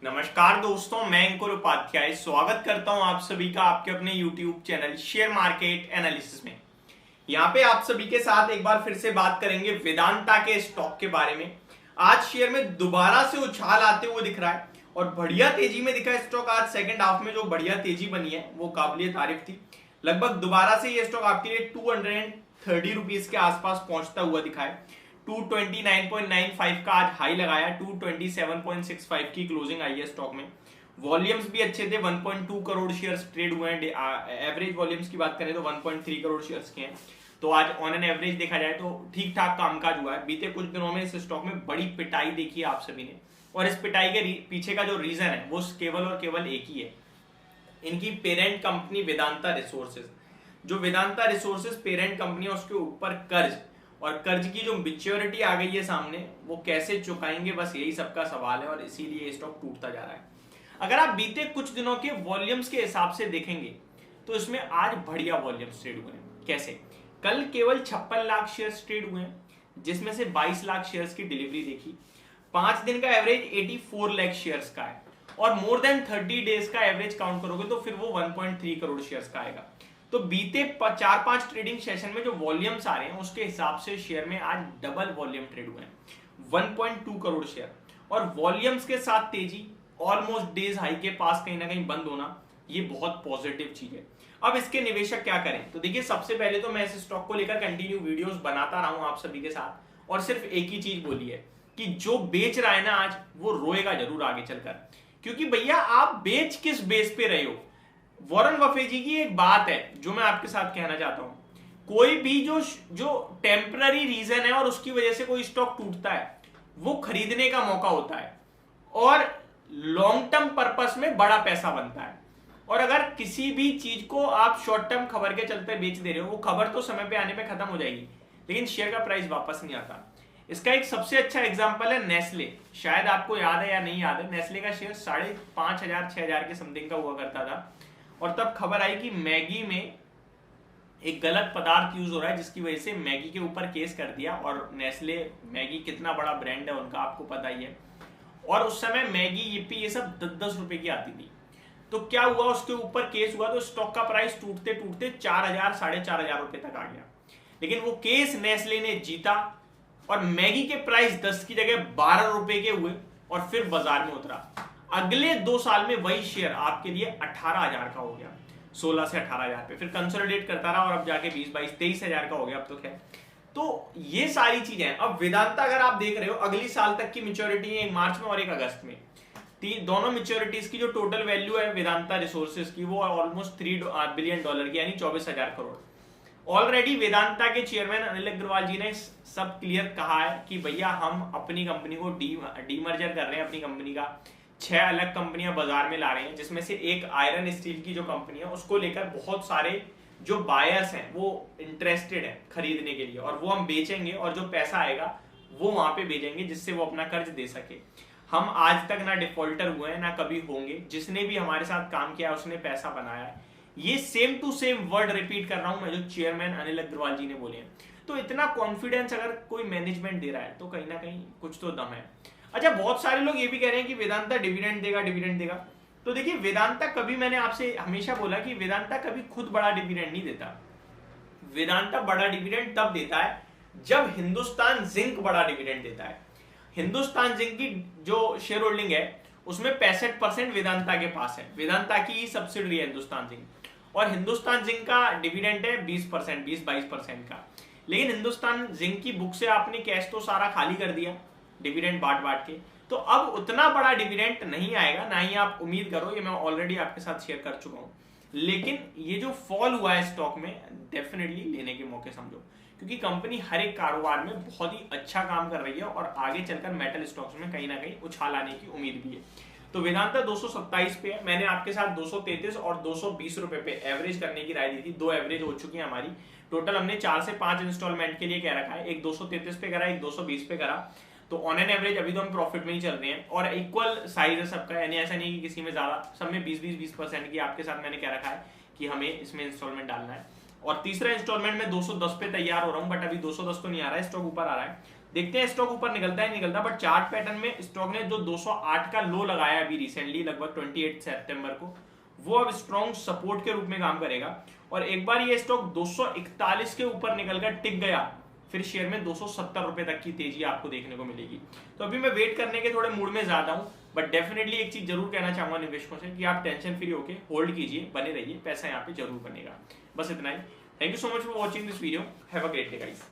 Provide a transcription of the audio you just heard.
नमस्कार दोस्तों, मैं अंकुर उपाध्याय स्वागत करता हूं आप सभी का आपके अपने YouTube channel share market analysis में। यहां पे आप सभी के साथ एक बार फिर से बात करेंगे वेदांता के स्टॉक के बारे में। आज शेयर में दोबारा से उछाल आते हुए दिख रहा है और बढ़िया तेजी में दिखा है स्टॉक। आज सेकंड हाफ में जो बढ़िया तेजी बनी है वो काबिलियत तारीफ थी। लगभग दोबारा से ये स्टॉक आपके लिए 230 रुपीज के आसपास पहुंचता हुआ दिखा है। 229.95 का आज हाई लगाया, 227.65 की क्लोजिंग आई है स्टॉक में। वॉल्यूम्स भी अच्छे थे, 1.2 करोड़ शेयर्स ट्रेड हुए हैं। एवरेज वॉल्यूम्स की बात करें तो 1.3 करोड़ शेयर्स के हैं। तो आज ऑन एन एवरेज देखा जाए तो ठीक ठाक कामकाज हुआ है। बीते कुछ दिनों में इस स्टॉक में बड़ी पिटाई देखी है आप सभी ने, और इस पिटाई के पीछे का जो रीजन है वो केवल और केवल एक ही है, इनकी पेरेंट कंपनी वेदांता रिसोर्सेज। जो वेदांता रिसोर्सेज पेरेंट कंपनी है उसके ऊपर कर्ज, और कर्ज की जो मैच्योरिटी आ गई है सामने वो कैसे चुकाएंगे, बस यही सबका सवाल है, और इसीलिए ये स्टॉक टूटता जा रहा है। अगर आप बीते कुछ दिनों के वॉल्यूम्स के हिसाब से देखेंगे तो इसमें आज बढ़िया वॉल्यूम्स ट्रेड हुए हैं। कैसे? कल केवल 56 लाख शेयर्स ट्रेड हुए हैं, जिसमें से 22 लाख शेयर्स की डिलीवरी देखी। 5 दिन का एवरेज 84 लाख शेयर्स का है, और मोर देन 30 डेज का एवरेज काउंट करोगे तो फिर वो 1.3 करोड़ शेयर्स का आएगा। तो बीते 4-5 ट्रेडिंग सेशन में जो वॉल्यूम्स आ रहे हैं उसके हिसाब से शेयर में आज डबल वॉल्यूम ट्रेड हुए हैं, 1.2 करोड़ शेयर। और वॉल्यूम्स के साथ तेजी, ऑलमोस्ट डेज हाई के पास कहीं ना कहीं बंद होना, ये बहुत पॉजिटिव चीज है। अब इसके निवेशक क्या करें? तो देखिए, सबसे पहले तो मैं इस स्टॉक को लेकर कंटिन्यू वीडियोस बनाता रहा हूं आप सभी के साथ, और सिर्फ एक ही चीज बोली है कि जो बेच रहा है ना आज, वो रोएगा जरूर आगे चलकर। क्योंकि भैया आप बेच किस बेस पे रहे हो? वॉरेन बफे जी की एक बात है जो मैं आपके साथ कहना चाहता हूं, कोई भी जो टेम्पररी रीजन है और उसकी वजह से कोई स्टॉक टूटता है, वो खरीदने का मौका होता है और लॉन्ग टर्म पर्पस में बड़ा पैसा बनता है। और अगर किसी भी चीज को आप शॉर्ट टर्म खबर के चलते बेच दे रहे हो, वो खबर तो समय पे आने पे खत्म हो जाएगी, लेकिन शेयर का प्राइस वापस नहीं आता। इसका एक सबसे अच्छा एग्जांपल है नेस्ले। शायद आपको याद है या नहीं याद है, नेस्ले का शेयर 5,500-6,000 के समथिंग का हुआ करता था, और तब खबर आई कि मैगी में एक गलत पदार्थ यूज हो रहा है, जिसकी वजह से मैगी के ऊपर केस कर दिया। और नेस्ले, मैगी कितना बड़ा ब्रांड है उनका, आपको पता ही है। और उस समय मैगी, yippee, ये सब 10-10 रुपए की आती थी। तो क्या हुआ, उसके ऊपर केस हुआ तो स्टॉक का प्राइस टूटते टूटते 4,000-4,500 रुपए तक आ गया। लेकिन वो केस नेस्ले ने जीता और मैगी के प्राइस 10 की जगह 12 रुपए के हुए, और फिर बाजार में उतरा। अगले 2 साल में वही शेयर आपके लिए 18,000 का हो गया, 16 से 18,000 पे, फिर कंसोलिडेट करता रहा और अब जाके 20-22-23,000 का हो गया अब तो। खैर, तो ये सारी चीजें हैं। अब वेदांता अगर आप देख रहे हो, अगली साल तक की मेच्योरिटी है, एक मार्च में और एक अगस्त में। दोनों मेच्योरिटीज की जो टोटल वैल्यू है वेदांता रिसोर्सेज की, वो ऑलमोस्ट $3 बिलियन की, यानी 24,000 करोड़। ऑलरेडी वेदांता के चेयरमैन अनिल अग्रवाल जी ने सब क्लियर कहा है कि भैया हम अपनी कंपनी को डीमर्जर कर रहे हैं। अपनी कंपनी का 6 अलग कंपनियां बाजार में ला रहे हैं, जिसमें से एक आयरन स्टील की जो कंपनी है उसको लेकर बहुत सारे जो बायर्स हैं वो इंटरेस्टेड है खरीदने के लिए, और वो हम बेचेंगे और जो पैसा आएगा वो वहां पे भेजेंगे, जिससे वो अपना कर्ज दे सके। हम आज तक ना डिफॉल्टर हुए हैं ना कभी होंगे। जिसने भी हमारे साथ काम किया उसने पैसा बनाया है। ये same to same word repeat कर रहा हूं मैं, जो चेयरमैन अनिल अग्रवाल जी ने बोले हैं। तो इतना कॉन्फिडेंस अगर कोई मैनेजमेंट दे रहा है तो कहीं ना कहीं कुछ तो दम है। अच्छा, बहुत सारे लोग ये भी कह रहे हैं कि वेदांता डिविडेंड देगा, डिविडेंड देगा। तो देखिए, वेदांता कभी, मैंने आपसे हमेशा बोला कि वेदांता कभी खुद बड़ा डिविडेंड नहीं देता। वेदांता बड़ा डिविडेंड तब देता है जब हिंदुस्तान जिंक बड़ा डिविडेंड देता है। हिंदुस्तान जिंक की जो शेयर होल्डिंग है उसमें 65% वेदांता के पास है। वेदांता की ही सब्सिडरी है हिंदुस्तान जिंक, और हिंदुस्तान जिंक का डिविडेंड है 20%, 20-22% का। लेकिन हिंदुस्तान जिंक की बुक से आपने कैश तो सारा खाली कर दिया डिविडेंड बांट बांट के, तो अब उतना बड़ा डिविडेंड नहीं आएगा, ना ही आप उम्मीद करो। ये मैं ऑलरेडी आपके साथ शेयर कर चुका हूं। लेकिन ये जो फॉल हुआ है स्टॉक में, डेफिनेटली लेने के मौके समझो, क्योंकि कंपनी हर एक कारोबार में बहुत ही अच्छा काम कर रही है और आगे चलकर मेटल स्टॉक्स में कहीं ना कहीं उछाल आने की उम्मीद भी है। तो वेदांता 227 पे है। मैंने आपके साथ 233 और 220 रुपए पे एवरेज करने की राय दी थी। 2 एवरेज हो चुकी है हमारी। टोटल हमने 4 से 5 इंस्टॉलमेंट के लिए कह रखा है। एक 233 पे करा, एक 220 पे करा। तो ऑन एन एवरेज अभी तो हम प्रॉफिट में ही चल रहे हैं, और इक्वल साइज है सबका, यानी ऐसा नहीं कि किसी में ज्यादा, सब में 20-20% की आपके साथ मैंने कह रखा है कि हमें इसमें इंस्टॉलमेंट डालना है। और तीसरा इंस्टॉलमेंट में 210 पे तैयार हो रहा हूं, बट अभी 210 तो नहीं आ रहा है, स्टॉक ऊपर आ रहा है। देखते हैं स्टॉक ऊपर निकलता है निकलता, बट चार्ट पैटर्न में स्टॉक ने जो 208 का लो लगाया अभी रिसेंटली लगभग 28 सितंबर को, वो अब स्ट्रॉन्ग सपोर्ट के रूप में काम करेगा। और एक बार ये स्टॉक 241 के ऊपर निकलकर टिक गया, फिर शेयर में 270 रुपए तक की तेजी आपको देखने को मिलेगी। तो अभी मैं वेट करने के थोड़े मूड में ज्यादा हूं, बट डेफिनेटली एक चीज जरूर कहना चाहूंगा निवेशकों से कि आप टेंशन फ्री होके होल्ड कीजिए, बने रहिए, पैसा यहाँ पे जरूर बनेगा। बस इतना ही। Thank you so much for watching this video. Have a great day guys.